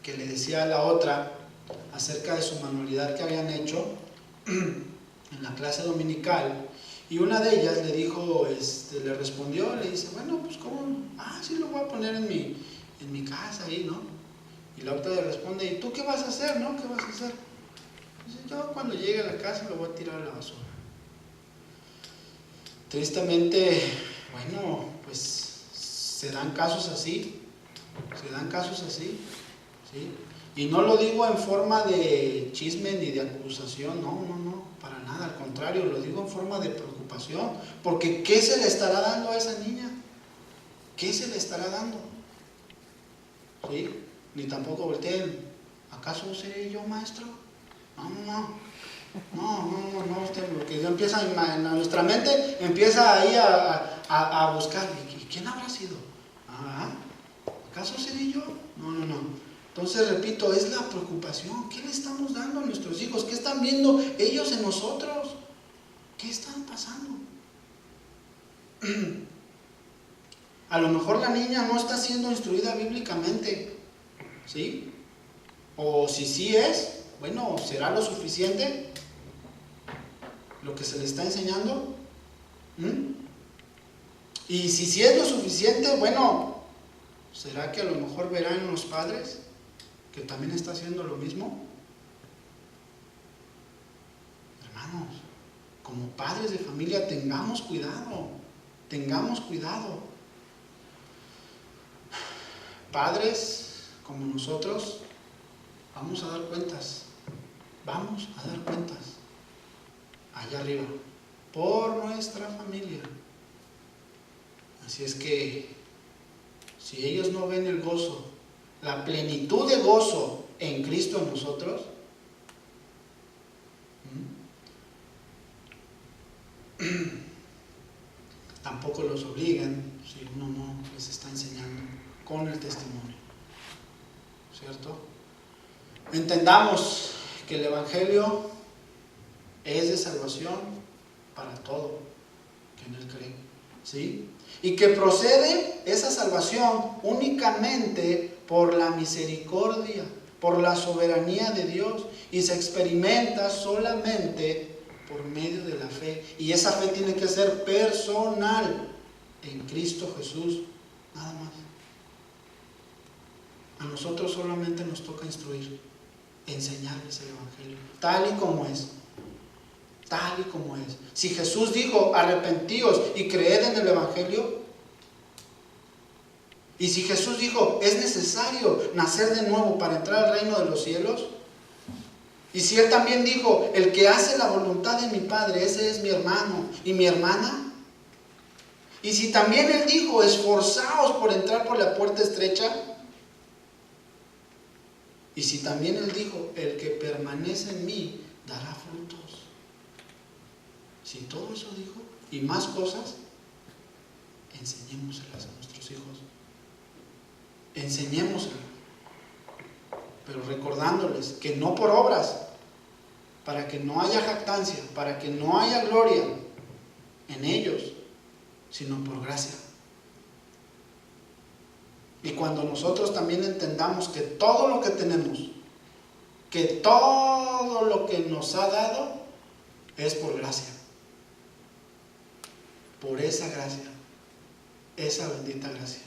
que le decía a la otra acerca de su manualidad que habían hecho en la clase dominical, y una de ellas le dijo, le respondió, le dice: bueno, pues ¿cómo? Sí, lo voy a poner en mi casa ahí, ¿no? Y la otra le responde: ¿y tú qué vas a hacer, no? ¿Qué vas a hacer? Dice: yo cuando llegue a la casa lo voy a tirar a la basura. Tristemente, bueno, pues se dan casos así, ¿sí? Y no lo digo en forma de chisme ni de acusación, no, para nada, al contrario, lo digo en forma de preocupación, porque ¿qué se le estará dando a esa niña? ¿Qué se le estará dando? ¿Sí? Ni tampoco volteen: ¿acaso seré yo maestro? No, usted, porque ya empieza en nuestra mente, empieza ahí a buscar, ¿y quién habrá sido? ¿Acaso seré yo? No. Entonces, repito, es la preocupación. ¿Qué le estamos dando a nuestros hijos? ¿Qué están viendo ellos en nosotros? ¿Qué están pasando? A lo mejor la niña no está siendo instruida bíblicamente, ¿sí? O si sí es, bueno, ¿será lo suficiente lo que se le está enseñando? Y si sí es lo suficiente, bueno, ¿será que a lo mejor verán en los padres que también está haciendo lo mismo? Hermanos, como padres de familia, tengamos cuidado. Padres como nosotros, vamos a dar cuentas allá arriba, por nuestra familia. Así es que, si ellos no ven el gozo, la plenitud de gozo en Cristo en nosotros, tampoco los obliguen si uno no les está enseñando con el testimonio, ¿cierto? Entendamos que el Evangelio es de salvación para todo que en él cree, ¿sí? Y que procede esa salvación únicamente por la misericordia, por la soberanía de Dios, y se experimenta solamente por medio de la fe. Y esa fe tiene que ser personal en Cristo Jesús, nada más. A nosotros solamente nos toca instruir, enseñarles el Evangelio, tal y como es. Si Jesús dijo: arrepentíos y creed en el Evangelio, y si Jesús dijo: es necesario nacer de nuevo para entrar al reino de los cielos, Y si Él también dijo, el que hace la voluntad de mi Padre, ese es mi hermano y mi hermana. Y si también Él dijo, esforzaos por entrar por la puerta estrecha. Y si también Él dijo, el que permanece en mí dará frutos. Si todo eso dijo y más cosas, enseñémoselas a nuestros hijos. Enseñémoselas. Pero recordándoles que no por obras, para que no haya jactancia, para que no haya gloria en ellos, sino por gracia. Y cuando nosotros también entendamos que todo lo que tenemos, que todo lo que nos ha dado es por gracia, por esa gracia, esa bendita gracia.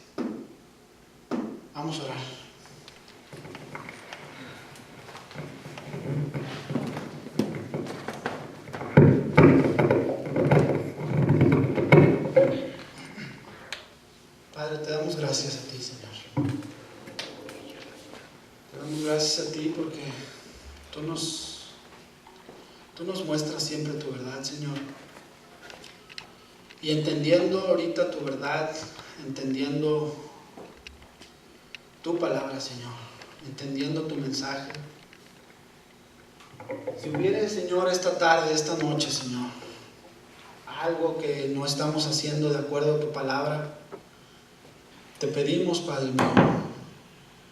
Vamos a orar. Padre, te damos gracias a ti, Señor. Te damos gracias a ti porque tú nos muestras siempre tu verdad, Señor. Y entendiendo ahorita tu verdad, entendiendo tu palabra, Señor, entendiendo tu mensaje. Si hubiera, Señor, esta tarde, esta noche, Señor, algo que no estamos haciendo de acuerdo a tu palabra, te pedimos, Padre mío,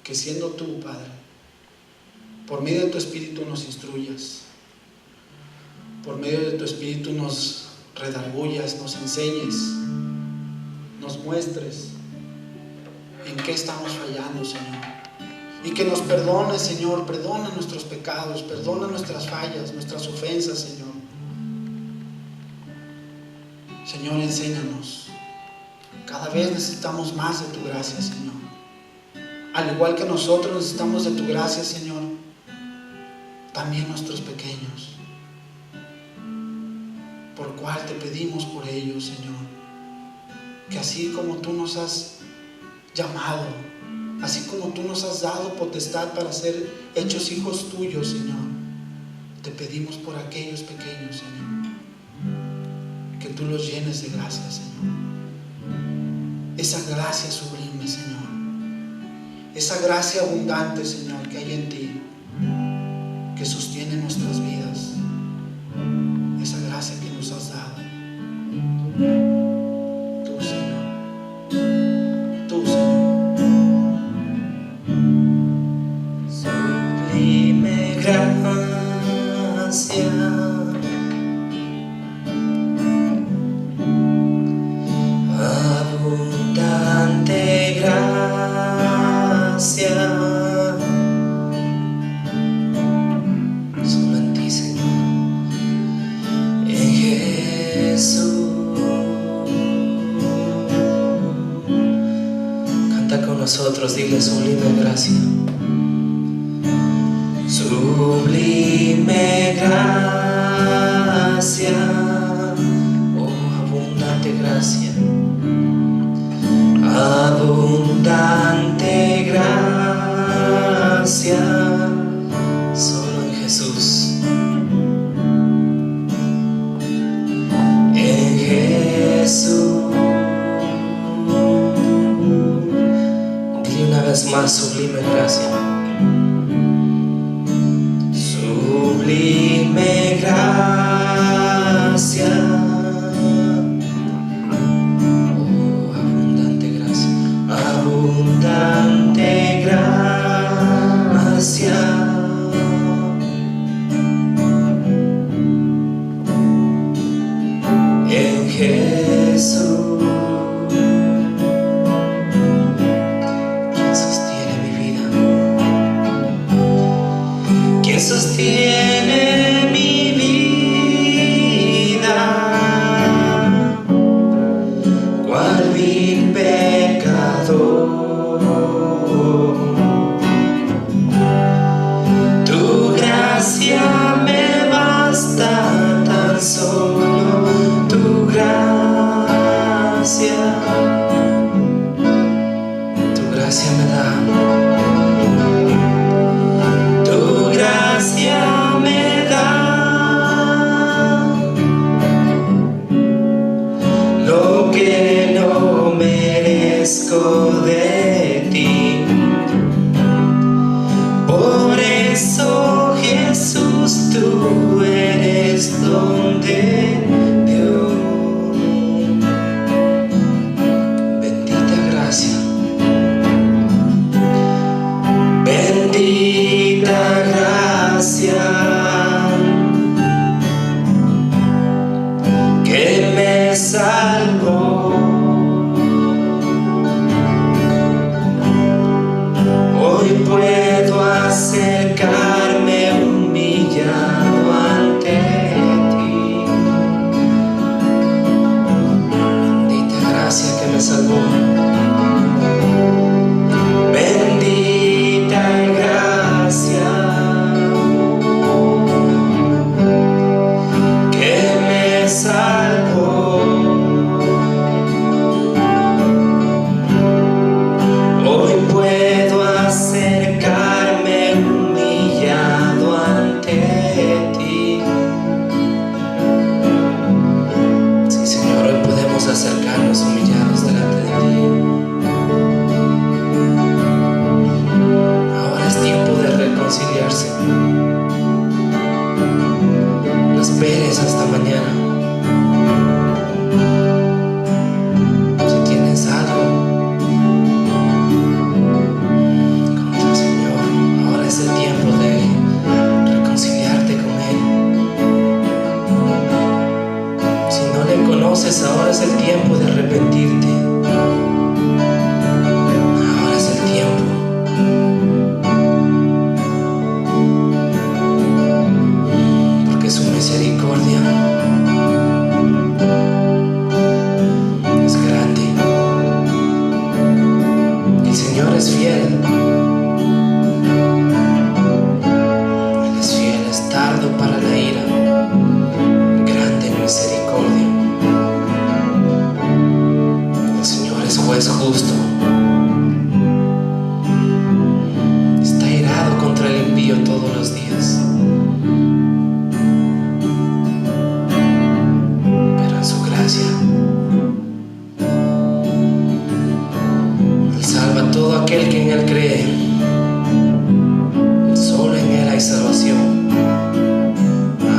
que siendo tú, Padre, por medio de tu Espíritu nos instruyas, por medio de tu Espíritu nos redarguyas, nos enseñes, nos muestres en qué estamos fallando, Señor. Y que nos perdones, Señor, perdona nuestros pecados, perdona nuestras fallas, nuestras ofensas, Señor. Señor, enséñanos. Cada vez necesitamos más de tu gracia, Señor. Al igual que nosotros necesitamos de tu gracia, Señor, también nuestros pequeños. Por cual te pedimos por ellos, Señor. Que así como tú nos has llamado, así como tú nos has dado potestad para ser hechos hijos tuyos, Señor, te pedimos por aquellos pequeños, Señor, que tú los llenes de gracia, Señor. Esa gracia sublime, Señor. Esa gracia abundante, Señor, que hay en ti, que sostiene nuestras vidas. Esa gracia que nos has dado. Tú, Señor. Tú, Señor. Sublime gracia, abundante gracia, solo en ti, Señor, en Jesús. Canta con nosotros, dile sublime gracia. Sublime gracia, oh abundante gracia, abundante gracia, solo en Jesús, en Jesús. Dile una vez más, sublime gracia. Sublime gracia, oh abundante gracia, abundante gracia, en Jesús. ¿Quién sostiene mi vida? ¿Quién sostiene mi vida? ¿Cuál vil pecador? Tu gracia me basta, tan solo tu gracia me da. Tu gracia me de Dios. Bendita gracia, bendita gracia, que me salvó. Hoy puedo acercarme humillado ante ti. Bendita gracia que me salvó. Bendita gracia que me salvó. Hoy puedo acercarme humillado ante ti. Sí, Señor, hoy podemos acercarnos humillados delante de ti. Ahora es tiempo de reconciliarse. No esperes hasta mañana. Si tienes algo contra el Señor, ahora es el tiempo de reconciliarte con Él. Si no le conoces, ahora es el tiempo de arrepentirte. Ahora es el tiempo. Porque su misericordia es grande. El Señor es fiel. Él es fiel, es tardo para la ira, grande en misericordia. El Señor es juez justo. Está irado contra el impío todos los días. Pero en su gracia, Él salva a todo aquel que en Él cree. Solo en Él hay salvación.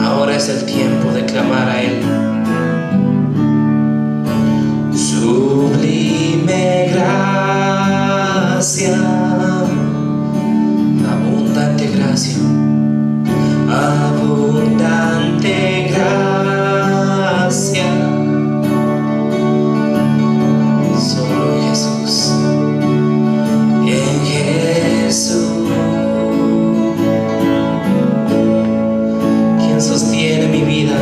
Ahora es el tiempo de clamar a Él. Sublime gracia, abundante gracia, abundante gracia. Solo en Jesús, en Jesús, quien sostiene mi vida.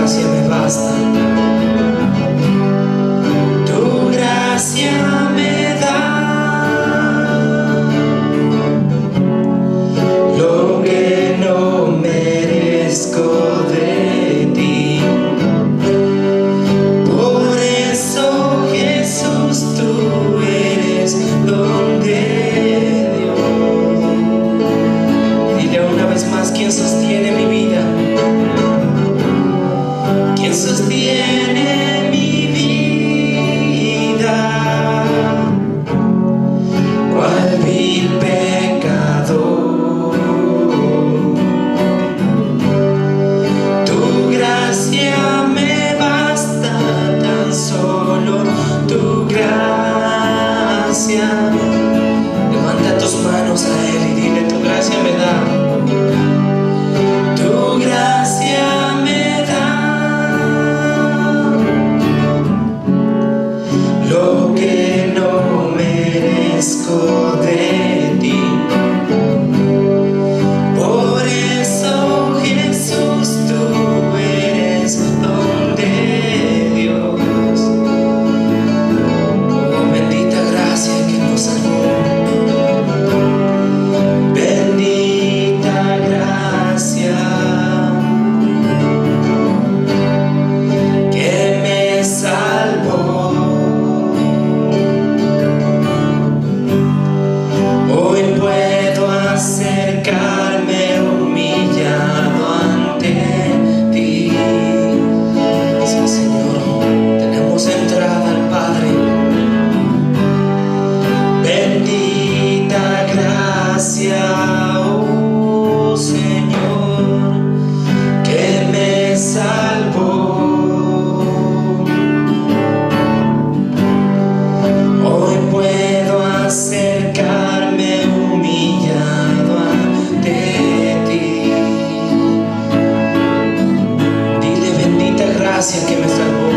gracia me basta. Tu gracia me da lo que no merezco de ti. Por eso, Jesús, tú eres don de Dios. Dile una vez más: ¿quién sostiene mi vida? ¿Quién sostiene mi vida? ¿Cuál vil pecador? Tu gracia me basta, tan solo tu gracia. Levanta tus manos a Él y dile: tu gracia me da. Tu gracia me da lo que no merezco de ti. Por eso, Jesús, tú eres don de Dios. Oh, bendita gracia que nos salvó. Bendita gracia que me salvó. Hoy puedo acercarme humillado ante ti. Sí, Señor, tenemos entrada al Padre. Bendita gracia, oh Señor, que me salvó. Hoy puedo acercarme humillado ante ti. Dile: bendita gracia que me salvó.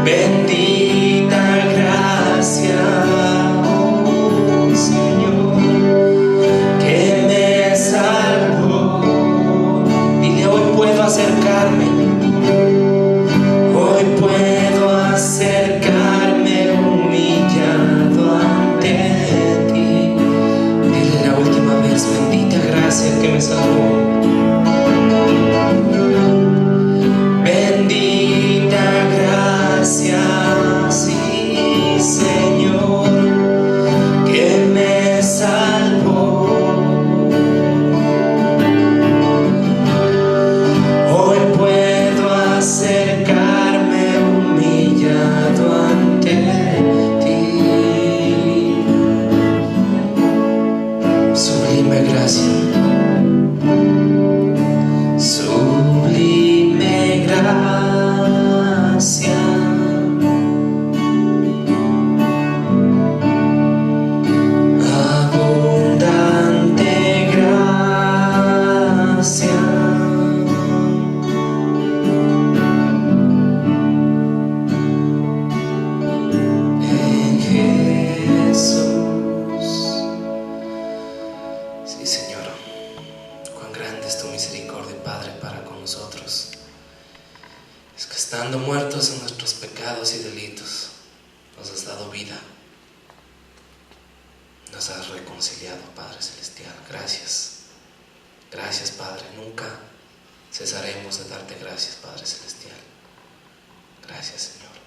Bendita gracia, oh Señor, que me salvó. Dile: hoy puedo acercarme. Hoy puedo acercarme humillado ante ti. Dile la última vez: bendita gracia que me salvó. Bendita gracia, sí, Señor, que me salvó. Hoy puedo acercarme humillado ante ti. Sublime gracia, sublime gracia, abundante gracia. En Jesús. Sí, Señor, cuán grande es tu misericordia, Padre, para con nosotros. Es que estando muertos en nuestros pecados y delitos, nos has dado vida, nos has reconciliado, Padre Celestial. Gracias, gracias, Padre. Nunca cesaremos de darte gracias, Padre Celestial. Gracias, Señor.